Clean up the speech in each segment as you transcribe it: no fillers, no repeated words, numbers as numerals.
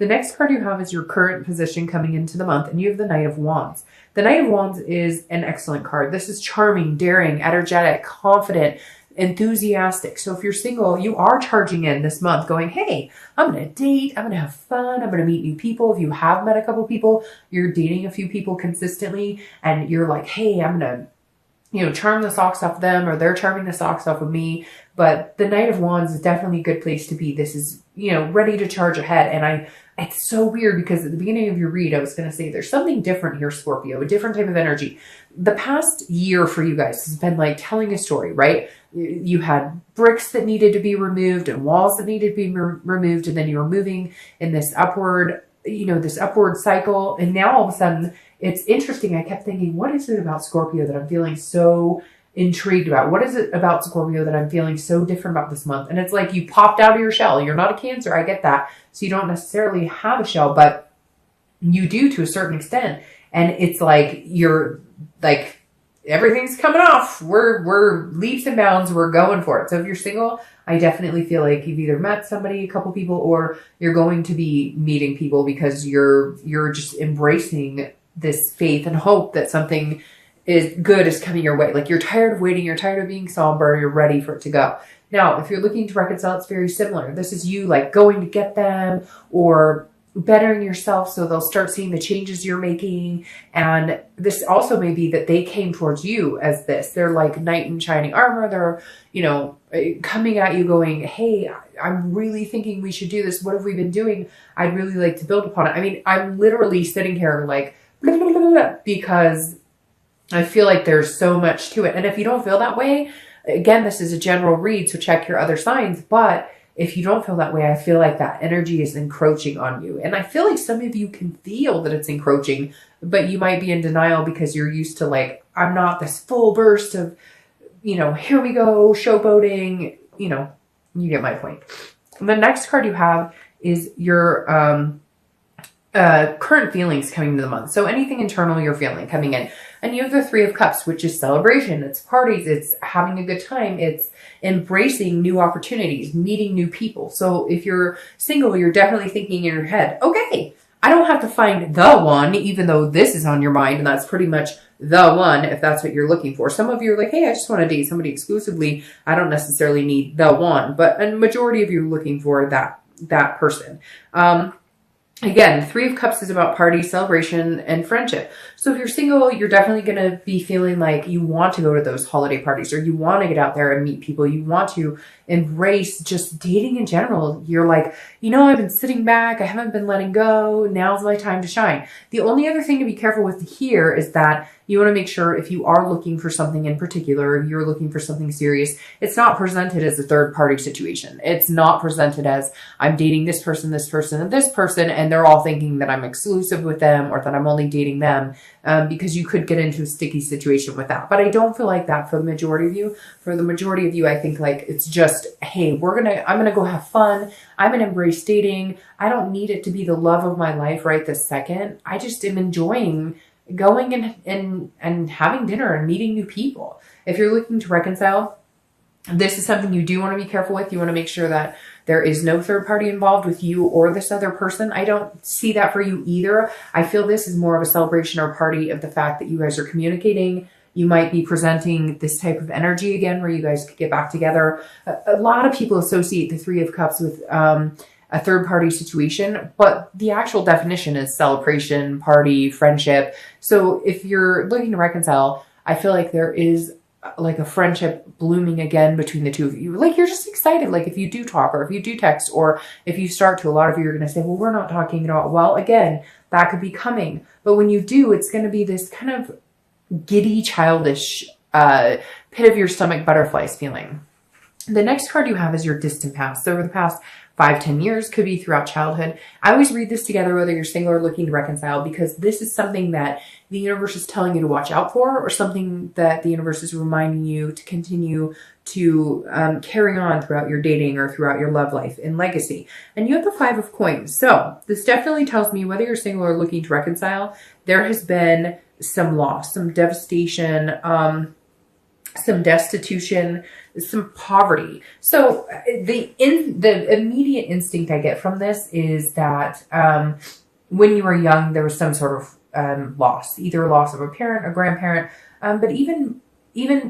The next card you have is your current position coming into the month, and you have the Knight of Wands. The Knight of Wands is an excellent card. This is charming, daring, energetic, confident, enthusiastic. So if you're single, you are charging in this month going, hey, I'm going to date, I'm going to have fun, I'm going to meet new people. If you have met a couple people, you're dating a few people consistently, and you're like, hey, I'm going to, charm the socks off them, or they're charming the socks off of me. But the Knight of Wands is definitely a good place to be. This is, ready to charge ahead. And it's so weird because at the beginning of your read, I was going to say there's something different here, Scorpio, a different type of energy. The past year for you guys has been like telling a story, right? You had bricks that needed to be removed and walls that needed to be removed. And then you were moving in this upward, this upward cycle. And now all of a sudden it's interesting. I kept thinking, what is it about Scorpio that I'm feeling so intrigued about? What is it about Scorpio that I'm feeling so different about this month? And it's like you popped out of your shell. You're not a Cancer. I get that. So you don't necessarily have a shell, but you do to a certain extent. And it's like, you're like, everything's coming off. We're leaps and bounds. We're going for it. So if you're single, I definitely feel like you've either met somebody, a couple people, or you're going to be meeting people because you're just embracing this faith and hope that something good is coming your way. Like you're tired of waiting. You're tired of being somber. You're ready for it to go. Now, if you're looking to reconcile, it's very similar. This is you like going to get them or bettering yourself so they'll start seeing the changes you're making. And this also may be that they came towards you as this. They're like knight in shining armor. They're, coming at you going, hey, I'm really thinking we should do this. What have we been doing? I'd really like to build upon it. I mean, I'm literally sitting here like, blah, blah, blah, blah, because I feel like there's so much to it. And if you don't feel that way, again, this is a general read, so check your other signs. But if you don't feel that way, I feel like that energy is encroaching on you. And I feel like some of you can feel that it's encroaching, but you might be in denial because you're used to like, I'm not this full burst of, here we go, showboating, you get my point. And the next card you have is your current feelings coming to the month. So anything internal you're feeling coming in. And you have the Three of Cups, which is celebration. It's parties. It's having a good time. It's embracing new opportunities, meeting new people. So if you're single, you're definitely thinking in your head, okay, I don't have to find the one, even though this is on your mind. And that's pretty much the one, if that's what you're looking for. Some of you are like, hey, I just want to date somebody exclusively. I don't necessarily need the one, but a majority of you are looking for that person. Again, Three of Cups is about party, celebration, and friendship. So if you're single, you're definitely going to be feeling like you want to go to those holiday parties, or you want to get out there and meet people. You want to embrace just dating in general. You're like, I've been sitting back. I haven't been letting go. Now's my time to shine. The only other thing to be careful with here is that you want to make sure if you are looking for something in particular, if you're looking for something serious, it's not presented as a third party situation. It's not presented as I'm dating this person, and this person, and they're all thinking that I'm exclusive with them or that I'm only dating them, because you could get into a sticky situation with that. But I don't feel like that for the majority of you. For the majority of you, I think like it's just, hey, I'm going to go have fun. I'm going to embrace dating. I don't need it to be the love of my life right this second. I just am enjoying going and having dinner and meeting new people. If you're looking to reconcile, this is something you do want to be careful with. You want to make sure that there is no third party involved with you or this other person. I don't see that for you either. I feel this is more of a celebration or party of the fact that you guys are communicating. You might be presenting this type of energy again where you guys could get back together. A lot of people associate the Three of Cups with a third party situation, but the actual definition is celebration, party, friendship. So if you're looking to reconcile, I feel like there is like a friendship blooming again between the two of you. Like you're just excited. Like if you do talk or if you do text or if you start to, a lot of you are going to say, well, we're not talking at all. Well, again, that could be coming. But when you do, it's going to be this kind of giddy, childish, pit of your stomach butterflies feeling. The next card you have is your distant past. So over the past 5-10 years, could be throughout childhood. I always read this together, whether you're single or looking to reconcile, because this is something that the universe is telling you to watch out for, or something that the universe is reminding you to continue to carry on throughout your dating or throughout your love life and legacy. And you have the Five of Coins. So this definitely tells me whether you're single or looking to reconcile, there has been some loss, some devastation, some destitution, some poverty. So the immediate instinct I get from this is that when you were young, there was some sort of loss, either a loss of a parent, a grandparent, but even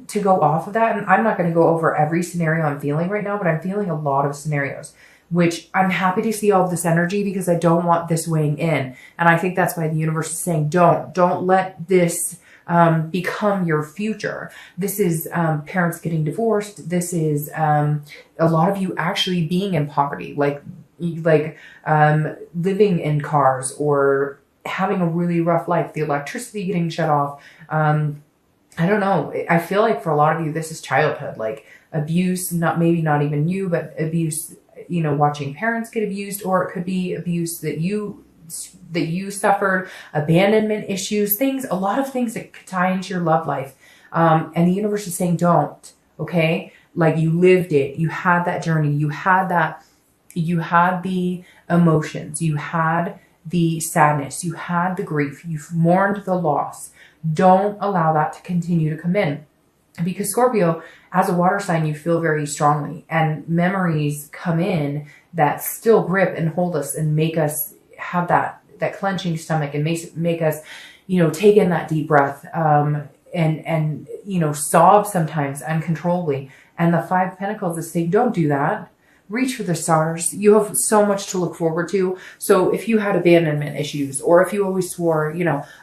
to go off of that, and I'm not going to go over every scenario I'm feeling right now, but I'm feeling a lot of scenarios, which I'm happy to see all of this energy because I don't want this weighing in. And I think that's why the universe is saying, don't let this become your future. This is parents getting divorced. This is a lot of you actually being in poverty, like living in cars or having a really rough life, the electricity getting shut off. I don't know. I feel like for a lot of you, this is childhood, like abuse, maybe not even you, but abuse, watching parents get abused, or it could be abuse that you suffered, abandonment issues, a lot of things that could tie into your love life. And the universe is saying, don't, okay? Like you lived it. You had that journey. You had the emotions. You had the sadness. You had the grief. You've mourned the loss. Don't allow that to continue to come in. Because Scorpio, as a water sign, you feel very strongly, and memories come in that still grip and hold us and make us have that clenching stomach, and make us, take in that deep breath, and sob sometimes uncontrollably. And the Five of Pentacles is saying, don't do that. Reach for the stars. You have so much to look forward to. So if you had abandonment issues, or if you always swore,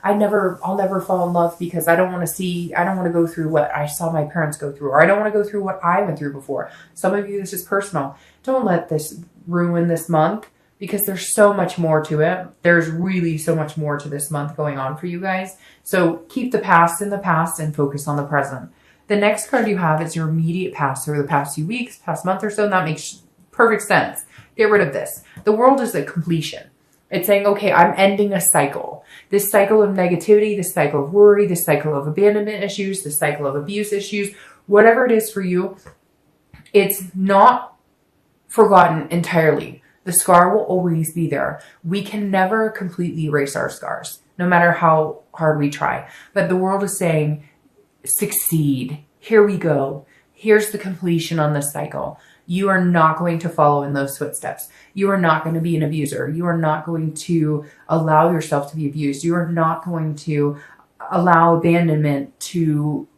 I'll never fall in love because I don't want to go through what I saw my parents go through, or I don't want to go through what I went through before. Some of you, this is personal. Don't let this ruin this month, because there's so much more to it. There's really so much more to this month going on for you guys. So keep the past in the past and focus on the present. The next card you have is your immediate past, or the past few weeks, past month or so, and that makes perfect sense. Get rid of this. The world is a completion. It's saying, okay, I'm ending a cycle. This cycle of negativity, this cycle of worry, this cycle of abandonment issues, this cycle of abuse issues, whatever it is for you, it's not forgotten entirely. The scar will always be there. We can never completely erase our scars, no matter how hard we try. But the world is saying, succeed. Here we go. Here's the completion on this cycle. You are not going to follow in those footsteps. You are not going to be an abuser. You are not going to allow yourself to be abused. You are not going to allow abandonment to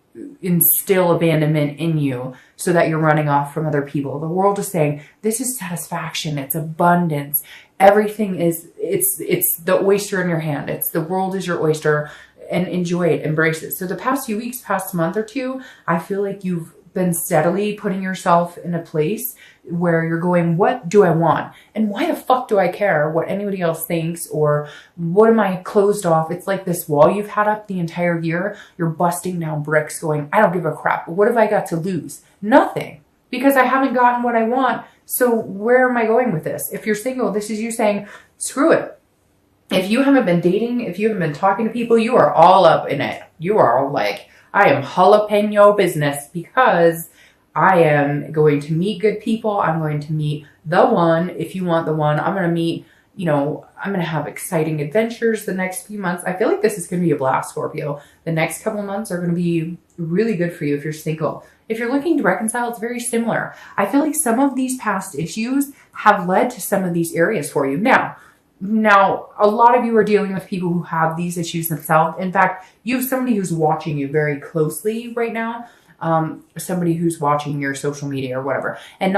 instill abandonment in you so that you're running off from other people. The world is saying, this is satisfaction. It's abundance. Everything is, it's the oyster in your hand. It's the world is your oyster, and enjoy it, embrace it. So the past few weeks, past month or two, I feel like you've been steadily putting yourself in a place where you're going, what do I want? And why the fuck do I care what anybody else thinks, or what am I closed off? It's like this wall you've had up the entire year. You're busting down bricks going, I don't give a crap. What have I got to lose? Nothing, because I haven't gotten what I want. So where am I going with this? If you're single, this is you saying, screw it. If you haven't been dating, if you haven't been talking to people, you are all up in it. You are all like, I am jalapeno business, because I am going to meet good people. I'm going to meet the one. If you want the one, I'm going to meet, I'm going to have exciting adventures the next few months. I feel like this is going to be a blast, Scorpio. The next couple of months are going to be really good for you if you're single. If you're looking to reconcile, it's very similar. I feel like some of these past issues have led to some of these areas for you. Now, a lot of you are dealing with people who have these issues themselves. In fact, you have somebody who's watching you very closely right now. Somebody who's watching your social media or whatever. And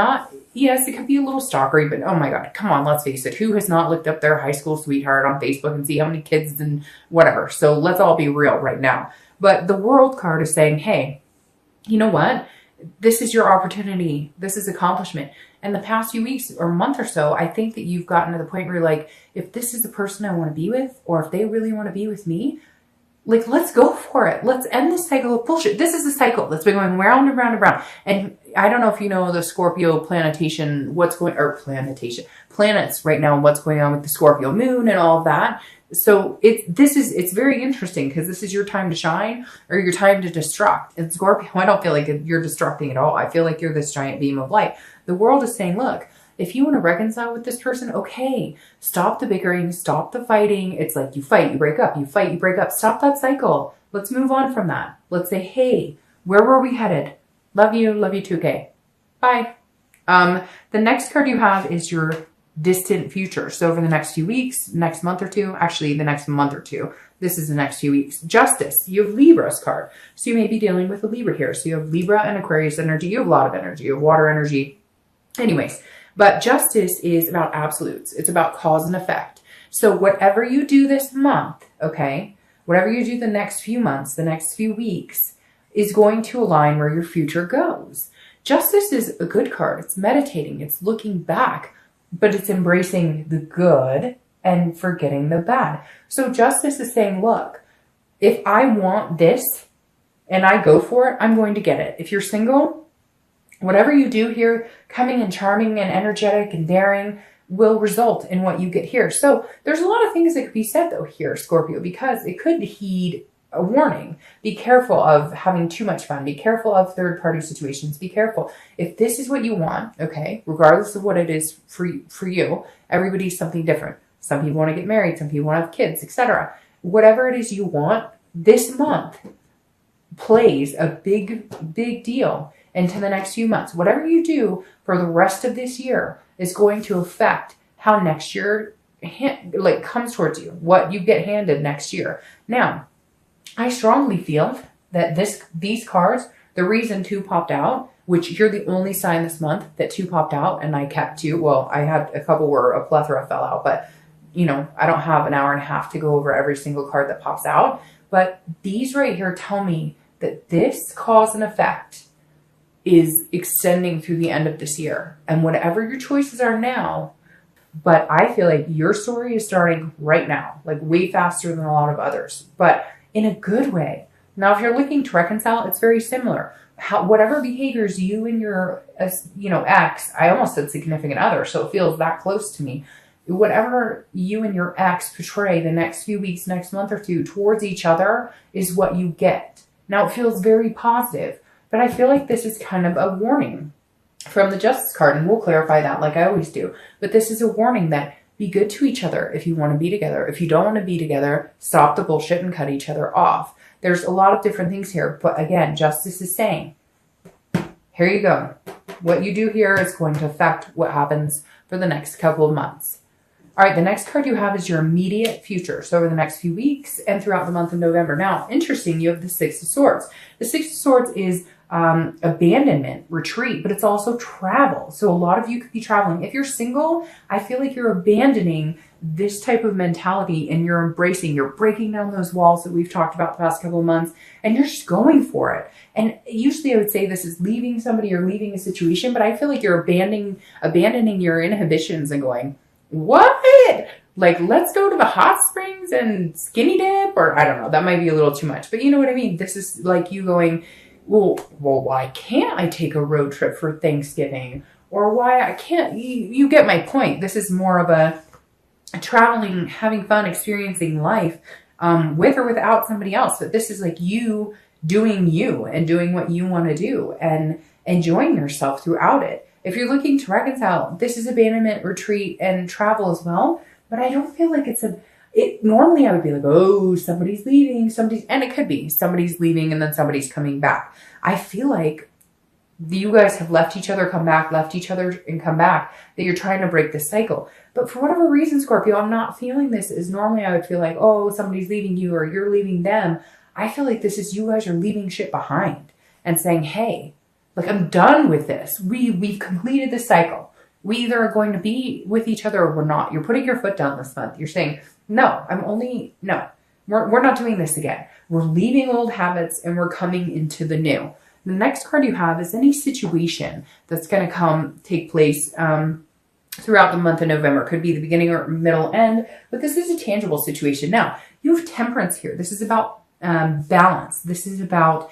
yes, it could be a little stalkery, but oh my God, come on, let's face it. Who has not looked up their high school sweetheart on Facebook and see how many kids and whatever? So let's all be real right now. But the World card is saying, hey, you know what? This is your opportunity. This is accomplishment. And the past few weeks or month or so, I think that you've gotten to the point where you're like, if this is the person I want to be with, or if they really want to be with me, like, let's go for it. Let's end this cycle of bullshit. This is a cycle that's been going round and round and round. And I don't know if you know the Scorpio planets right now, what's going on with the Scorpio moon and all of that. So it's very interesting, because this is your time to shine, or your time to destruct. And Scorpio, I don't feel like you're destructing at all. I feel like you're this giant beam of light. The world is saying, look, if you want to reconcile with this person, okay, stop the bickering, stop the fighting. It's like you fight, you break up, you fight, you break up. Stop that cycle. Let's move on from that. Let's say, hey, where were we headed? Love you too, okay? Bye. The next card you have is your distant future. So over the next few weeks, next month or two, actually the next month or two, this is the next few weeks. Justice, you have Libra's card. So you may be dealing with a Libra here. So you have Libra and Aquarius energy. You have a lot of energy. You have water energy. Anyways, but justice is about absolutes. It's about cause and effect. So whatever you do this month, okay, whatever you do the next few months, the next few weeks, is going to align where your future goes. Justice is a good card. It's meditating. It's looking back, but it's embracing the good and forgetting the bad. So justice is saying, look, if I want this and I go for it, I'm going to get it. If you're single, whatever you do here, coming and charming and energetic and daring, will result in what you get here. So there's a lot of things that could be said though here, Scorpio, because it could heed a warning. Be careful of having too much fun. Be careful of third-party situations. Be careful. If this is what you want, okay, regardless of what it is for you, everybody's something different. Some people want to get married. Some people want to have kids, etc. Whatever it is you want, this month plays a big deal into the next few months. Whatever you do for the rest of this year is going to affect how next year comes towards you, what you get handed next year. Now, I strongly feel that these cards, the reason 2 popped out, which you're the only sign this month that 2 popped out, and I kept 2. Well, I had a couple where a plethora fell out, but you know, I don't have an hour and a half to go over every single card that pops out. But these right here tell me that this cause and effect is extending through the end of this year. And whatever your choices are now, but I feel like your story is starting right now, like way faster than a lot of others, but in a good way. Now, if you're looking to reconcile, it's very similar. Whatever behaviors you and your, ex, I almost said significant other, so it feels that close to me. Whatever you and your ex portray the next few weeks, next month or two towards each other is what you get. Now, it feels very positive, but I feel like this is kind of a warning from the Justice card, and we'll clarify that like I always do. But this is a warning that be good to each other if you want to be together. If you don't want to be together, stop the bullshit and cut each other off. There's a lot of different things here, but again, Justice is saying, here you go. What you do here is going to affect what happens for the next couple of months. All right, the next card you have is your immediate future. So over the next few weeks and throughout the month of November. Now, interesting, you have the 6 of Swords. The 6 of Swords is abandonment, retreat, but it's also travel. So a lot of you could be traveling. If you're single, I feel like you're abandoning this type of mentality and you're breaking down those walls that we've talked about the past couple of months, and you're just going for it. And usually I would say this is leaving somebody or leaving a situation, but I feel like you're abandoning your inhibitions and going, what? Like, let's go to the hot springs and skinny dip, or I don't know, that might be a little too much, but you know what I mean? This is like you going, well, why can't I take a road trip for Thanksgiving? Or why I can't, you get my point. This is more of a traveling, having fun, experiencing life with or without somebody else. But this is like you doing you and doing what you want to do and enjoying yourself throughout it. If you're looking to reconcile, this is abandonment, retreat, and travel as well. But I don't feel like normally I would be like, oh, somebody's leaving, and it could be somebody's leaving and then somebody's coming back. I feel like you guys have left each other, come back, left each other and come back, that you're trying to break this cycle. But for whatever reason, Scorpio, I'm not feeling this as normally I would feel like, oh, somebody's leaving you or you're leaving them. I feel like this is you guys are leaving shit behind and saying, hey, like, I'm done with this. We've completed the cycle. We either are going to be with each other or we're not. You're putting your foot down this month. You're saying, no, we're not doing this again. We're leaving old habits and we're coming into the new. The next card you have is any situation that's going to take place throughout the month of November. Could be the beginning or middle end, but this is a tangible situation. Now, you have Temperance here. This is about balance. This is about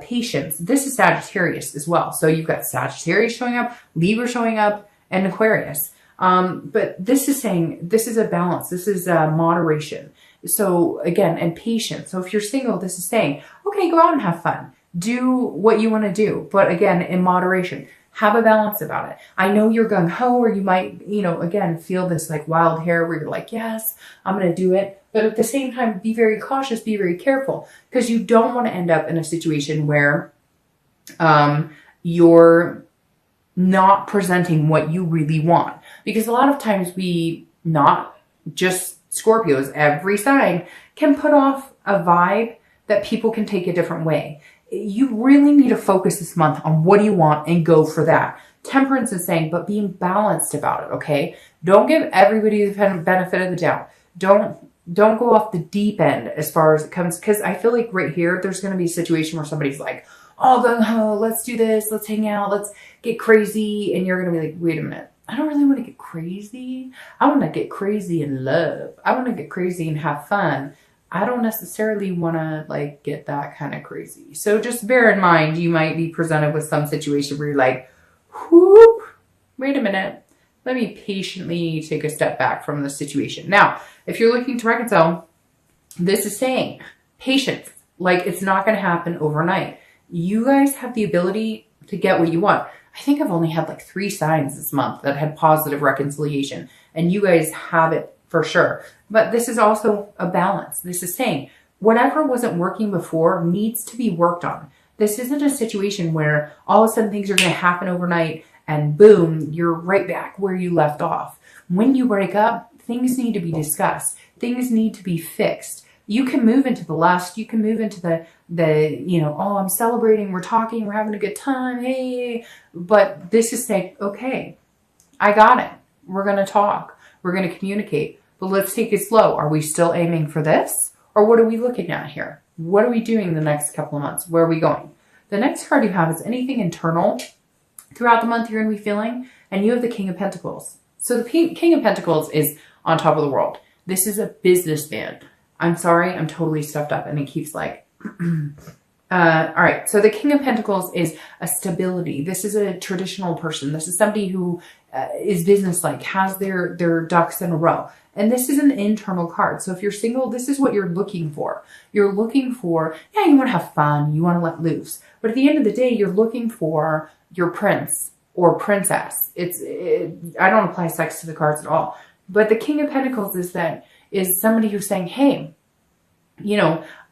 patience. This is Sagittarius as well. So you've got Sagittarius showing up, Libra showing up, and Aquarius. But this is saying this is a balance. This is moderation. So again, and patience. So if you're single, this is saying, okay, go out and have fun. Do what you want to do. But again, in moderation. Have a balance about it. I know you're gung-ho, or you might, again, feel this like wild hair where you're like, yes, I'm going to do it. But at the same time, be very cautious, be very careful, because you don't want to end up in a situation where You're not presenting what you really want. Because a lot of times we, not just Scorpios, every sign can put off a vibe that people can take a different way. You really need to focus this month on what do you want and go for that. Temperance is saying, but being balanced about it, okay? Don't give everybody the benefit of the doubt. Don't go off the deep end as far as it comes, because I feel like right here, there's going to be a situation where somebody's like, oh, gung-ho, let's do this, let's hang out, let's get crazy. And you're going to be like, wait a minute, I don't really want to get crazy. I want to get crazy in love. I want to get crazy and have fun. I don't necessarily want to like get that kind of crazy. So just bear in mind, you might be presented with some situation where you're like, whoop, wait a minute. Let me patiently take a step back from the situation. Now, if you're looking to reconcile, this is saying patience. Like, it's not going to happen overnight. You guys have the ability to get what you want. I think I've only had like 3 signs this month that had positive reconciliation, and you guys have it for sure. But this is also a balance. This is saying whatever wasn't working before needs to be worked on. This isn't a situation where all of a sudden things are going to happen overnight and boom, you're right back where you left off. When you break up, things need to be discussed. Things need to be fixed. You can move into the lust. You can move into the oh, I'm celebrating, we're talking, we're having a good time, hey. But this is saying, okay, I got it. We're going to talk. We're going to communicate. But let's take it slow. Are we still aiming for this? Or what are we looking at here? What are we doing the next couple of months? Where are we going? The next card you have is anything internal throughout the month you're going to be feeling. And you have the King of Pentacles. So the King of Pentacles is on top of the world. This is a businessman. I'm sorry, I'm totally stuffed up. And it keeps like, all right. So the King of Pentacles is a stability. This is a traditional person. This is somebody who is business-like, has their ducks in a row. And this is an internal card. So if you're single, this is what you're looking for. You're looking for, yeah, you want to have fun. You want to let loose. But at the end of the day, you're looking for your prince or princess. I don't apply sex to the cards at all. But the King of Pentacles is somebody who's saying, hey,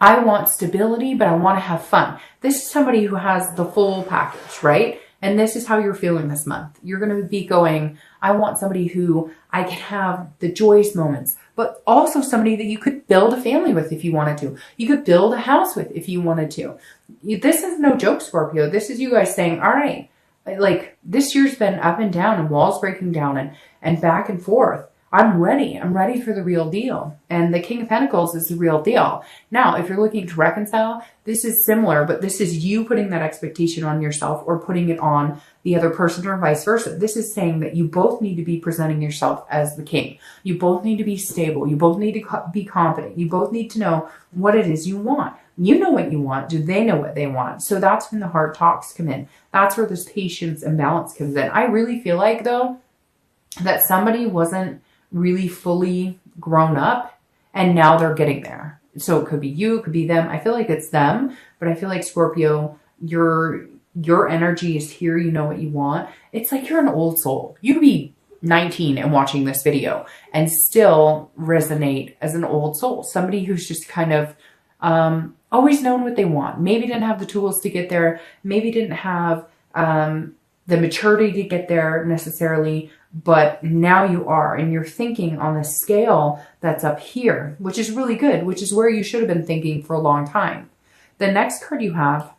I want stability, but I want to have fun. This is somebody who has the full package, right? And this is how you're feeling this month. You're going to be going, I want somebody who I can have the joyous moments, but also somebody that you could build a family with if you wanted to. You could build a house with if you wanted to. This is no joke, Scorpio. This is you guys saying, all right, like this year's been up and down and walls breaking down and back and forth. I'm ready. I'm ready for the real deal. And the King of Pentacles is the real deal. Now, if you're looking to reconcile, this is similar, but this is you putting that expectation on yourself or putting it on the other person or vice versa. This is saying that you both need to be presenting yourself as the king. You both need to be stable. You both need to be confident. You both need to know what it is you want. You know what you want. Do they know what they want? So that's when the hard talks come in. That's where this patience and balance comes in. I really feel like, though, that somebody wasn't really fully grown up and now they're getting there. So it could be you, it could be them. I feel like it's them, but I feel like Scorpio, your energy is here. You know what you want. It's like you're an old soul. You could be 19 and watching this video and still resonate as an old soul. Somebody who's just kind of always known what they want. Maybe didn't have the tools to get there. Maybe didn't have the maturity to get there necessarily, but now you are, and you're thinking on a scale that's up here, which is really good, which is where you should have been thinking for a long time. The next card you have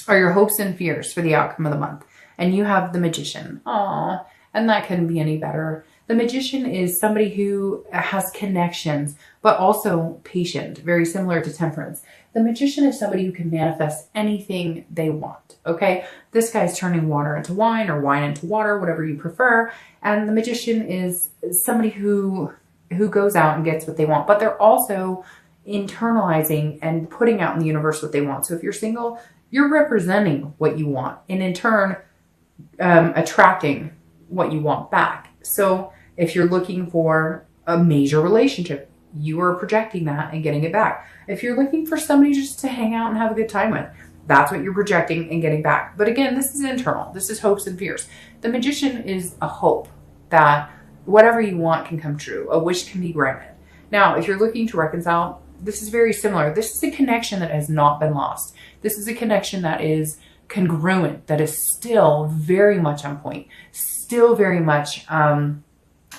are your hopes and fears for the outcome of the month. And you have the Magician. Aww, and that couldn't be any better. The Magician is somebody who has connections, but also patient, very similar to Temperance. The Magician is somebody who can manifest anything they want, okay? This guy's turning water into wine or wine into water, whatever you prefer. And the Magician is somebody who goes out and gets what they want, but they're also internalizing and putting out in the universe what they want. So if you're single, you're representing what you want and in turn attracting what you want back. So if you're looking for a major relationship, you are projecting that and getting it back. If you're looking for somebody just to hang out and have a good time with, that's what you're projecting and getting back. But again, this is internal. This is hopes and fears. The Magician is a hope that whatever you want can come true. A wish can be granted. Now, if you're looking to reconcile, this is very similar. This is a connection that has not been lost. This is a connection that is congruent, that is still very much on point, still very much, I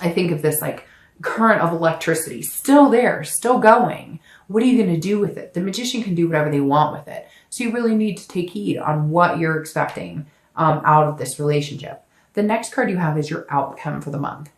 think of this like current of electricity, still there, still going. What are you going to do with it? The magician can do whatever they want with it. So you really need to take heed on what you're expecting out of this relationship. The next card you have is your outcome for the month.